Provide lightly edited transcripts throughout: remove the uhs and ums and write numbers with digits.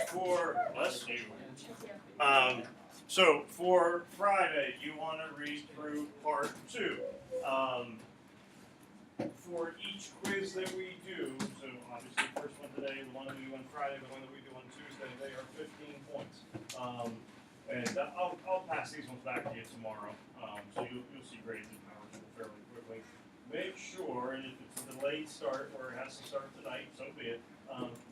for, bless you. So for Friday, you want to read through part 2. For each quiz that we do, so obviously the first one today, the one that we do on Friday, the one that we do on Tuesday, they are 15 points. And I'll pass these ones back to you tomorrow, so you'll see grades and powers fairly quickly. Make sure, and if it's a delayed start or it has to start tonight, so be it.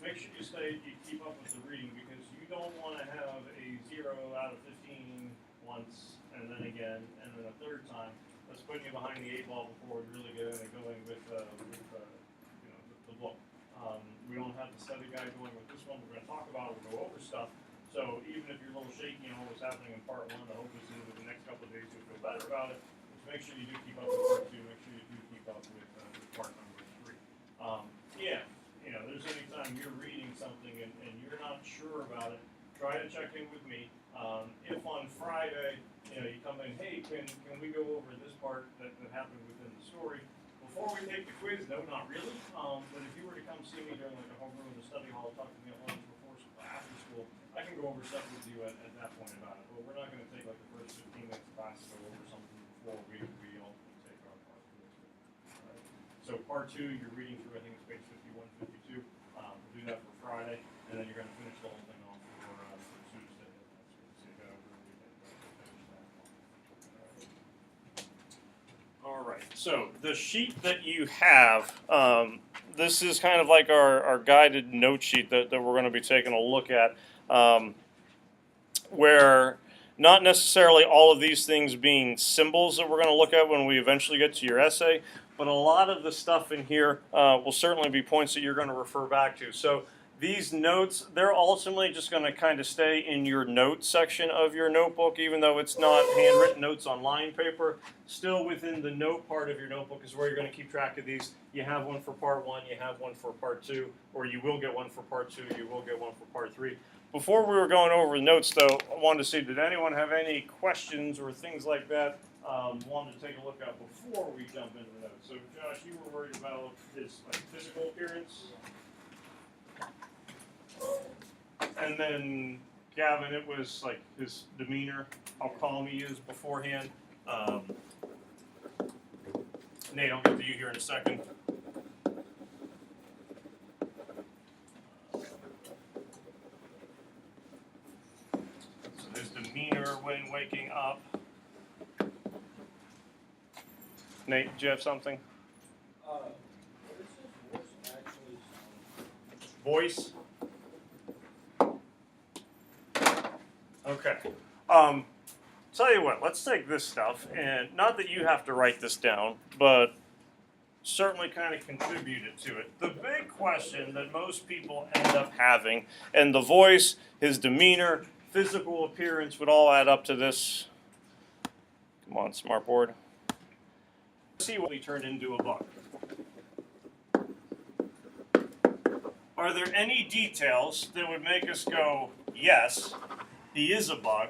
Make sure you keep up with the reading, because you don't want to have a 0 out of 15 once, and then again, and then a third time. That's putting you behind the 8 ball before we really get going with the book. We don't have the study guide going with this one. We're going to talk about it, we'll go over stuff. So even if you're a little shaky on what's happening in part 1, the hope is in the next couple of days you'll feel better about it. Just make sure you do keep up with part 2. Make sure you do keep up with part number 3. Yeah, there's any time you're reading something and you're not sure about it, try to check in with me. If on Friday, you come in, hey, can we go over this part that happened within the story? Before we take the quiz, no, not really. But if you were to come see me during like a homeroom in the study hall, talk to me at lunch before after school, I can go over stuff with you at that point about it. But we're not going to take like the first 15 minutes of class to go over something before we ultimately take our part 2. All right. So part 2, you're reading through, I think it's page 51, 52. We'll do that for Friday, and then you're going to finish the whole thing off for Tuesday. All right, so the sheet that you have, this is kind of like our guided note sheet that we're going to be taking a look at, where not necessarily all of these things being symbols that we're going to look at when we eventually get to your essay, but a lot of the stuff in here will certainly be points that you're going to refer back to. So these notes, they're ultimately just going to kind of stay in your notes section of your notebook, even though it's not handwritten notes on line paper. Still within the note part of your notebook is where you're going to keep track of these. You have one for part 1, you have one for part 2, or you will get one for part 2, you will get one for part 3. Before we were going over the notes, though, I wanted to see, did anyone have any questions or things like that wanted to take a look at before we jump into the notes? So, Josh, you were worried about his physical appearance? And then, Gavin, it was like his demeanor, how calm he is beforehand. Nate, I'll get to you here in a second. So his demeanor when waking up. Nate, do you have something? What does his voice actually sound like? Voice? Okay. Tell you what, let's take this stuff, and not that you have to write this down, but certainly kind of contribute it to it. The big question that most people end up having, and the voice, his demeanor, physical appearance would all add up to this. Come on, smartboard. See what we turned into a bug. Are there any details that would make us go, yes, he is a bug?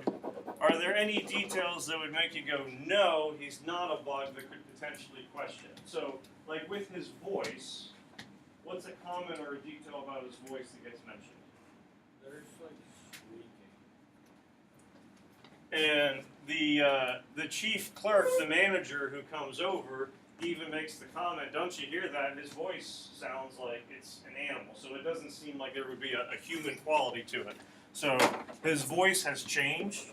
Are there any details that would make you go, no, he's not a bug, that could potentially question? So, like with his voice, what's a comment or a detail about his voice that gets mentioned? There's like squeaking. And the chief clerk, the manager who comes over, even makes the comment, don't you hear that? His voice sounds like it's an animal, so it doesn't seem like there would be a human quality to it. So his voice has changed.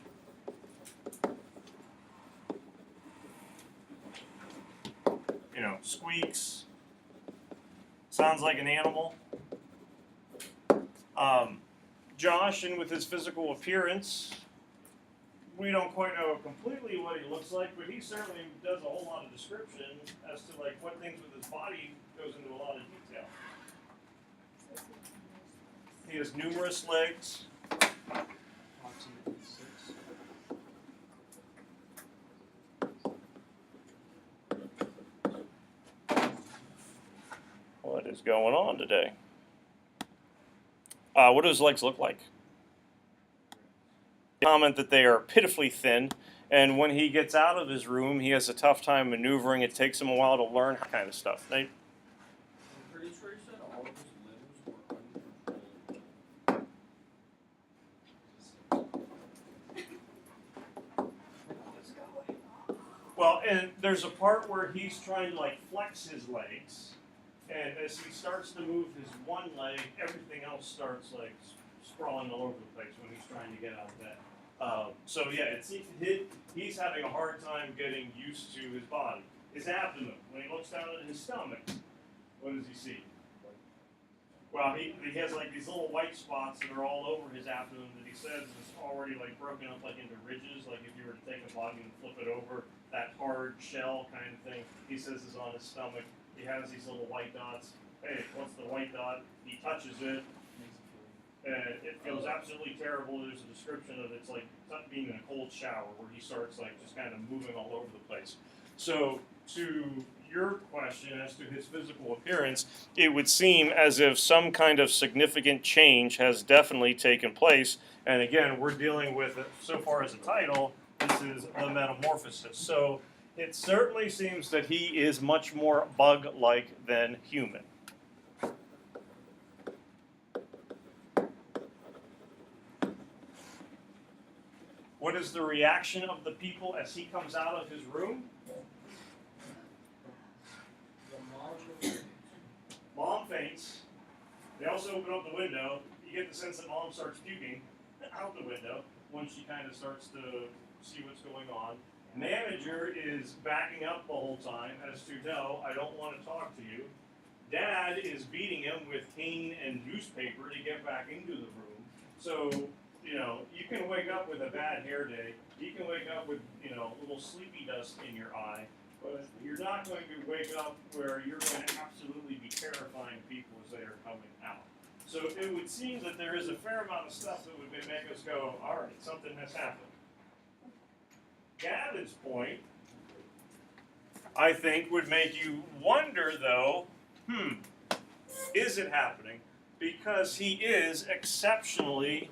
Squeaks. Sounds like an animal. Josh, and with his physical appearance, we don't quite know completely what he looks like, but he certainly does a whole lot of description as to like what things with his body goes into a lot of detail. He has numerous legs. Approximately 6. What is going on today? What do his legs look like? Comment that they are pitifully thin, and when he gets out of his room, he has a tough time maneuvering. It takes him a while to learn that kind of stuff. Right? I'm pretty sure he said all of his limbs were uncontrollable. and there's a part where he's trying to like flex his legs, and as he starts to move his one leg, everything else starts like sprawling all over the place when he's trying to get out of bed. So yeah, he's having a hard time getting used to his body. His abdomen, when he looks down at his stomach, what does he see? Well, he has like these little white spots that are all over his abdomen that he says is already like broken up like into ridges, like if you were to take a body and flip it over, that hard shell kind of thing, he says is on his stomach. He has these little white dots. Hey, what's the white dot? He touches it, and it feels absolutely terrible. There's a description of it's like being in a cold shower where he starts like just kind of moving all over the place. So to your question as to his physical appearance, it would seem as if some kind of significant change has definitely taken place. And again, we're dealing with, so far as a title, this is the Metamorphosis. So it certainly seems that he is much more bug-like than human. What is the reaction of the people as he comes out of his room? Mom faints. They also open up the window. You get the sense that Mom starts puking out the window once she kind of starts to see what's going on. Manager is backing up the whole time as to, no, I don't want to talk to you. Dad is beating him with cane and newspaper to get back into the room. So, you know, you can wake up with a bad hair day. You can wake up with, you know, a little sleepy dust in your eye. But you're not going to wake up where you're going to absolutely be terrifying people as they are coming out. So it would seem that there is a fair amount of stuff that would make us go, all right, something has happened. Gavin's point, I think, would make you wonder, though, is it happening? Because he is exceptionally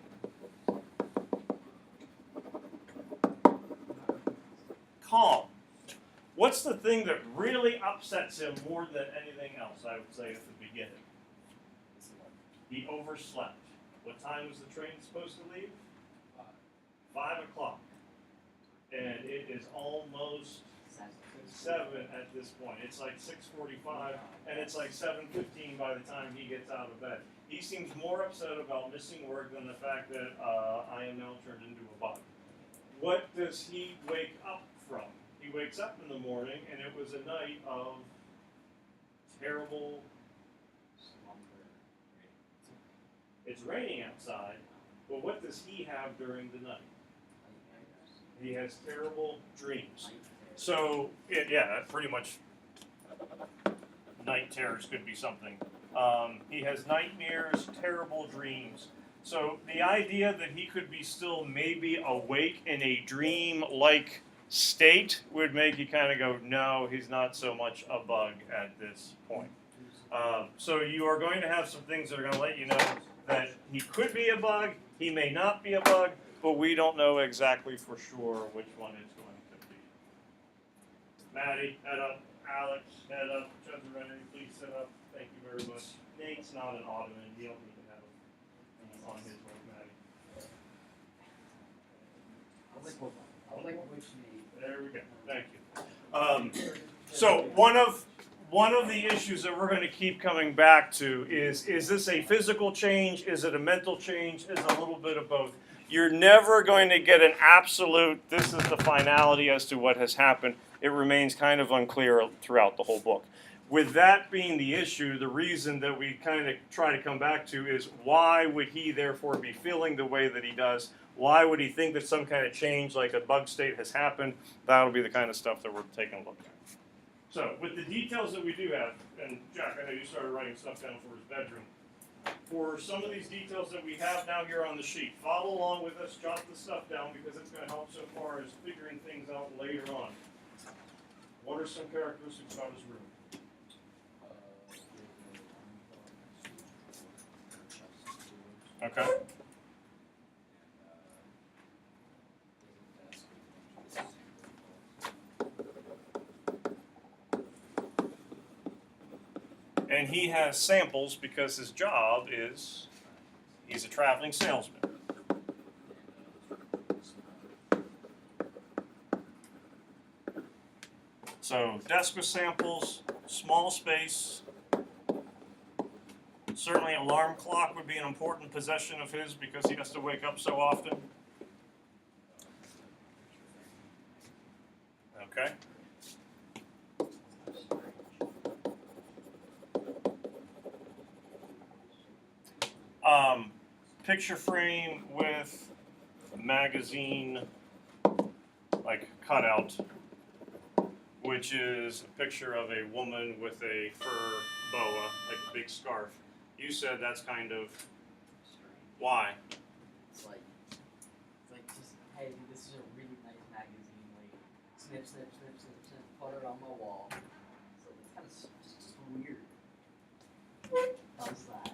calm. What's the thing that really upsets him more than anything else, I would say, at the beginning? He overslept. What time was the train supposed to leave? 5 o'clock. And it is almost 7 at this point. It's like 6:45, and it's like 7:15 by the time he gets out of bed. He seems more upset about missing work than the fact that I am now turned into a bug. What does he wake up from? He wakes up in the morning, and it was a night of terrible slumber. It's raining outside, but what does he have during the night? He has terrible dreams. So, yeah, pretty much night terrors could be something. He has nightmares, terrible dreams. So the idea that he could be still maybe awake in a dream-like state would make you kind of go, no, he's not so much a bug at this point. So you are going to have some things that are going to let you know that he could be a bug, he may not be a bug, but we don't know exactly for sure which one it's going to be. Maddie, head up. Alex, head up. Cesare, please sit up. Thank you very much. Nate's not an ottoman. You don't need to have him on his way, Maddie. There we go. Thank you. So one of the issues that we're going to keep coming back to is this a physical change? Is it a mental change? Is it a little bit of both? You're never going to get an absolute, this is the finality as to what has happened. It remains kind of unclear throughout the whole book. With that being the issue, the reason that we kind of try to come back to is why would he therefore be feeling the way that he does? Why would he think that some kind of change like a bug state has happened? That'll be the kind of stuff that we're taking a look at. So with the details that we do have, and Jack, I know you started writing stuff down for his bedroom. For some of these details that we have now here on the sheet, follow along with us, jot the stuff down because it's going to help so far as figuring things out later on. What are some characteristics about his room? Okay. And he has samples because his job is, he's a traveling salesman. So DESPA samples, small space. Certainly alarm clock would be an important possession of his because he has to wake up so often. Okay. Picture frame with a magazine like cutout, which is a picture of a woman with a fur boa, like a big scarf. You said that's kind of why? It's like just, hey, dude, this is a really nice magazine. Like, snip, snip, snip, snip, snip, put it on my wall. So it's kind of just weird. Does that?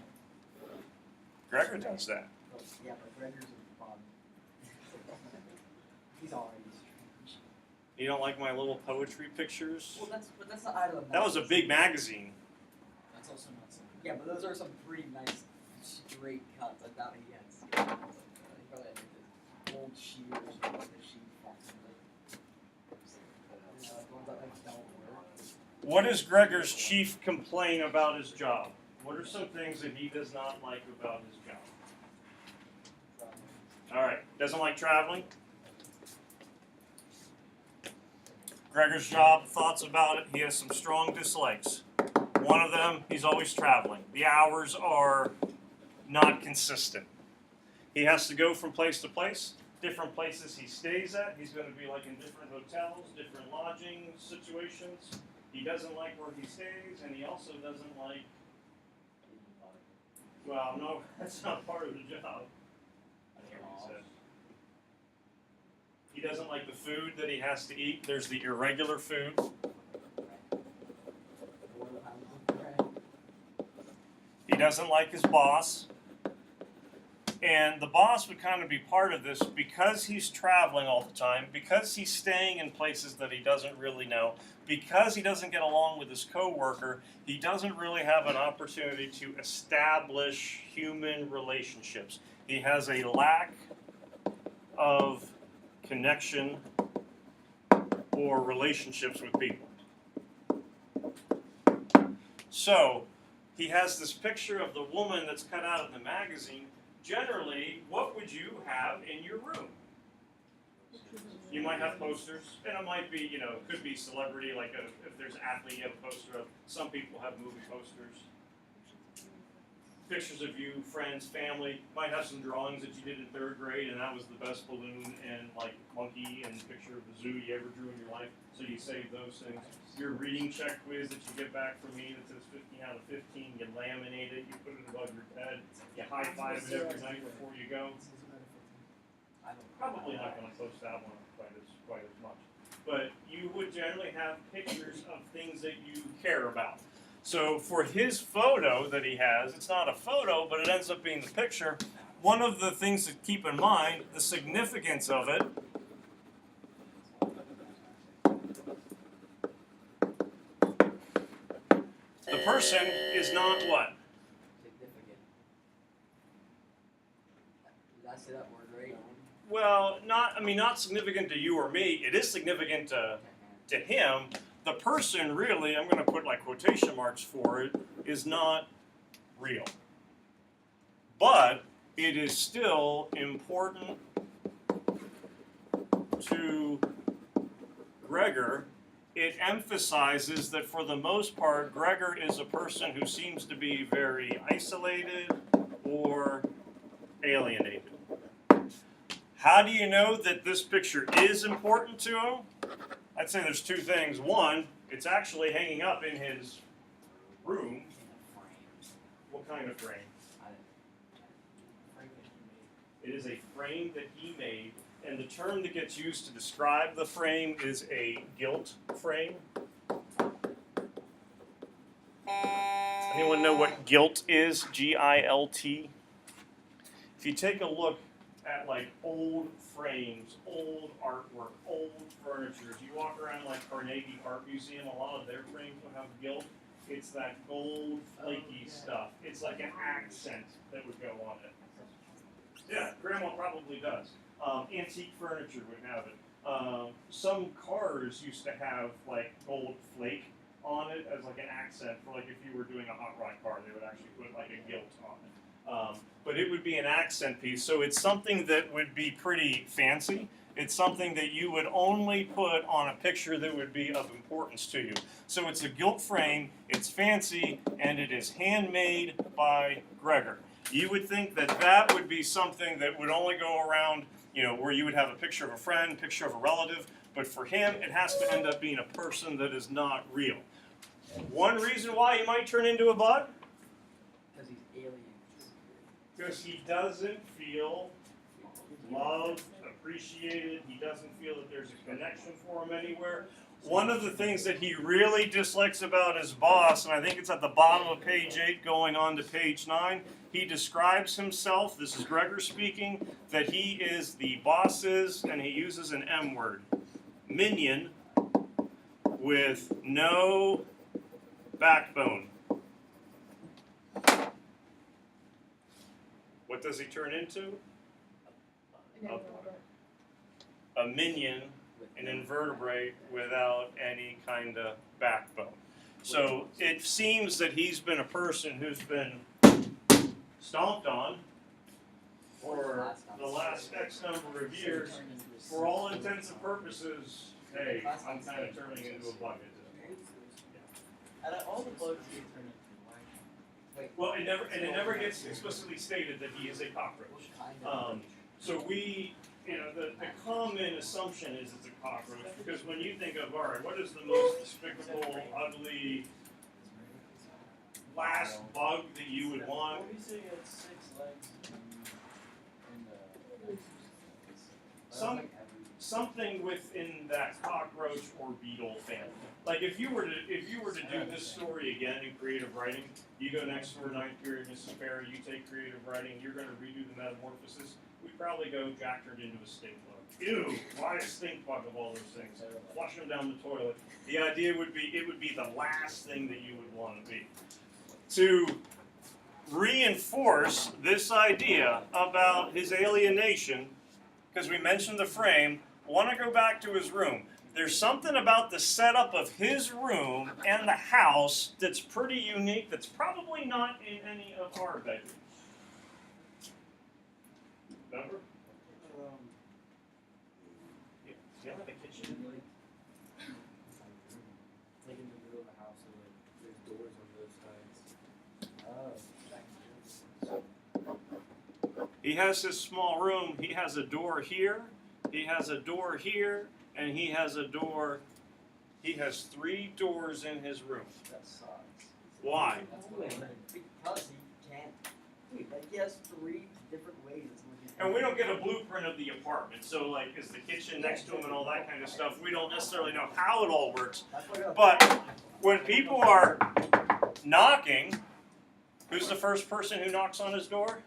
Gregor does that. But, yeah, but Gregor's a bum. He's already strange. You don't like my little poetry pictures? Well, that's the idol of That was a big magazine. That's also not something. Yeah, but those are some pretty nice straight cuts. I doubt he has. He probably had like this old shears or like a sheet fucking like, the ones that like don't work. What is Gregor's chief complaint about his job? What are some things that he does not like about his job? All right, doesn't like traveling. Gregor's job, thoughts about it, he has some strong dislikes. One of them, he's always traveling. The hours are not consistent. He has to go from place to place. Different places he stays at. He's going to be like in different hotels, different lodging situations. He doesn't like where he stays, and he also doesn't like, well, no, that's not part of the job. I hear what you said. He doesn't like the food that he has to eat. There's the irregular food. He doesn't like his boss. And the boss would kind of be part of this because he's traveling all the time, because he's staying in places that he doesn't really know, because he doesn't get along with his coworker. He doesn't really have an opportunity to establish human relationships. He has a lack of connection or relationships with people. So he has this picture of the woman that's cut out of the magazine. Generally, what would you have in your room? You might have posters, and it might be, could be celebrity, like if there's an athlete, you have a poster of. Some people have movie posters. Pictures of you, friends, family. Might have some drawings that you did in 3rd grade, and that was the best balloon and like monkey and picture of the zoo you ever drew in your life. So you save those things. Your reading check quiz that you get back from me that says 15 out of 15. You laminate it. You put it above your bed. You high five it every night before you go. Probably not going to post that one quite as much. But you would generally have pictures of things that you care about. So for his photo that he has, it's not a photo, but it ends up being the picture. One of the things to keep in mind, the significance of it, the person is not what? Significant. Did I say that word right? Well, not significant to you or me. It is significant to him. The person really, I'm going to put like quotation marks for it, is not real. But it is still important to Gregor. It emphasizes that for the most part, Gregor is a person who seems to be very isolated or alienated. How do you know that this picture is important to him? I'd say there's 2 things. One, it's actually hanging up in his room. What kind of frame? It is a frame that he made, and the term that gets used to describe the frame is a gilt frame. Anyone know what gilt is? G-I-L-T? If you take a look at like old frames, old artwork, old furniture. If you walk around like Carnegie Art Museum, a lot of their frames will have gilt. It's that gold, flaky stuff. It's like an accent that would go on it. Yeah, Grandma probably does. Antique furniture would have it. Some cars used to have like gold flake on it as like an accent for like if you were doing a hot rod car, they would actually put like a gilt on it. But it would be an accent piece, so it's something that would be pretty fancy. It's something that you would only put on a picture that would be of importance to you. So it's a gilt frame, it's fancy, and it is handmade by Gregor. You would think that that would be something that would only go around, you know, where you would have a picture of a friend, picture of a relative, but for him, it has to end up being a person that is not real. One reason why he might turn into a bug? Because he's alien. Because he doesn't feel loved, appreciated. He doesn't feel that there's a connection for him anywhere. One of the things that he really dislikes about his boss, and I think it's at the bottom of page 8 going on to page 9, he describes himself, this is Gregor speaking, that he is the boss's, and he uses an M word, minion with no backbone. What does he turn into? A minion, an invertebrate without any kind of backbone. So it seems that he's been a person who's been stomped on for the last X number of years. For all intents and purposes, hey, I'm kind of turning into a bucket. Out of all the bugs he turned into, why? Wait. Well, it never gets explicitly stated that he is a cockroach. So we, you know, the common assumption is it's a cockroach because when you think of, all right, what is the most despicable, ugly, last bug that you would want? What do you say it had 6 legs and Something within that cockroach or beetle family. Like if you were to do this story again in creative writing, you go next door, 9th period, Mrs. Perry, you take creative writing, you're going to redo the metamorphosis. We'd probably go Jack turned into a stink bug. Ew, why a stink bug of all those things? Flush them down the toilet. The idea would be it would be the last thing that you would want to be. To reinforce this idea about his alienation, because we mentioned the frame, I want to go back to his room. There's something about the setup of his room and the house that's pretty unique, that's probably not in any of our bedrooms. Remember? Yeah. Do you have a kitchen? like in the middle of the house, and like there's doors on both sides. He has his small room. He has a door here. He has a door here. And he has a door. He has 3 doors in his room. That sucks. Why? Because he can't. Dude, like he has 3 different ways. And we don't get a blueprint of the apartment. So, like, is the kitchen next to him and all that kind of stuff? We don't necessarily know how it all works. But when people are knocking, who's the first person who knocks on his door?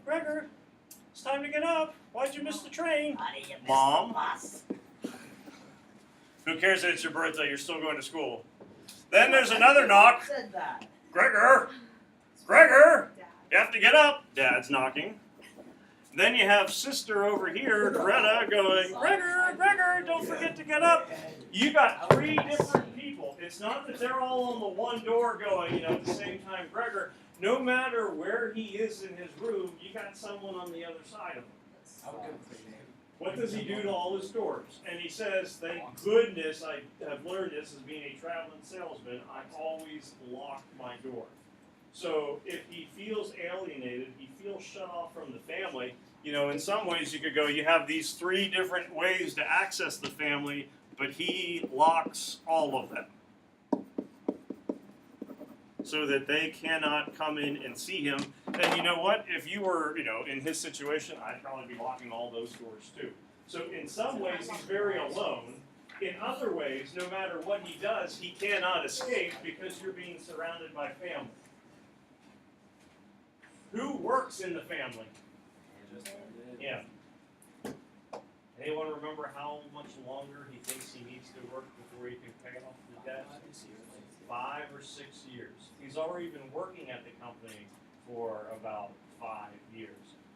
Gregor, it's time to get up. Why'd you miss the train? Mom. Who cares that it's your birthday? You're still going to school. Then there's another knock. Said that. Gregor, Gregor, you have to get up. Dad's knocking. Then you have sister over here, Greta, going, Gregor, Gregor, don't forget to get up. You got 3 different people. It's not that they're all on the one door going, you know, at the same time. Gregor, no matter where he is in his room, you got someone on the other side of him. What does he do to all his doors? And he says, thank goodness I have learned this as being a traveling salesman. I always lock my door. So if he feels alienated, he feels shut off from the family, you know, in some ways you could go, you have these 3 different ways to access the family, but he locks all of them so that they cannot come in and see him. And you know what? If you were, you know, in his situation, I'd probably be locking all those doors too. So in some ways, he's very alone. In other ways, no matter what he does, he cannot escape because you're being surrounded by family. Who works in the family? Yeah. Anyone remember how much longer he thinks he needs to work before he can pay off the debt? 5 or 6 years. He's already been working at the company for about 5 years.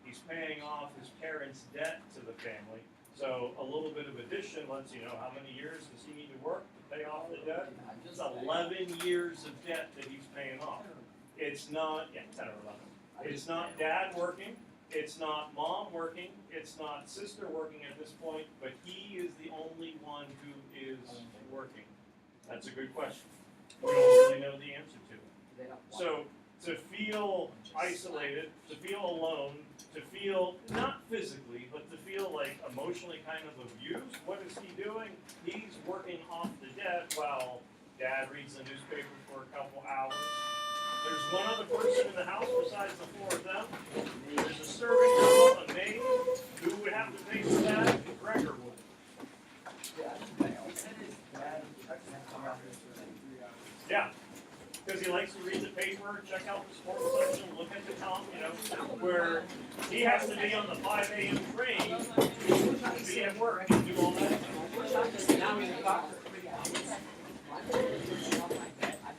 He's paying off his parents' debt to the family. So a little bit of addition lets you know how many years does he need to work to pay off the debt. It's 11 years of debt that he's paying off. It's not, 10 or 11. It's not dad working. It's not mom working. It's not sister working at this point, but he is the only one who is working. That's a good question. We don't really know the answer to it. So to feel isolated, to feel alone, to feel not physically, but to feel like emotionally kind of abused, what is he doing? He's working off the debt while dad reads the newspaper for a couple hours. There's one other person in the house besides the four of them. There's a serving girl, a maid, who would have to pay for that, and Gregor would. Yeah, because he likes to read the paper, check out the sports section, look at the comp, where he has to be on the 5 a.m. train to be at work and do all that.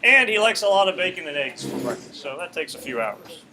And he likes a lot of bacon and eggs for breakfast, so that takes a few hours.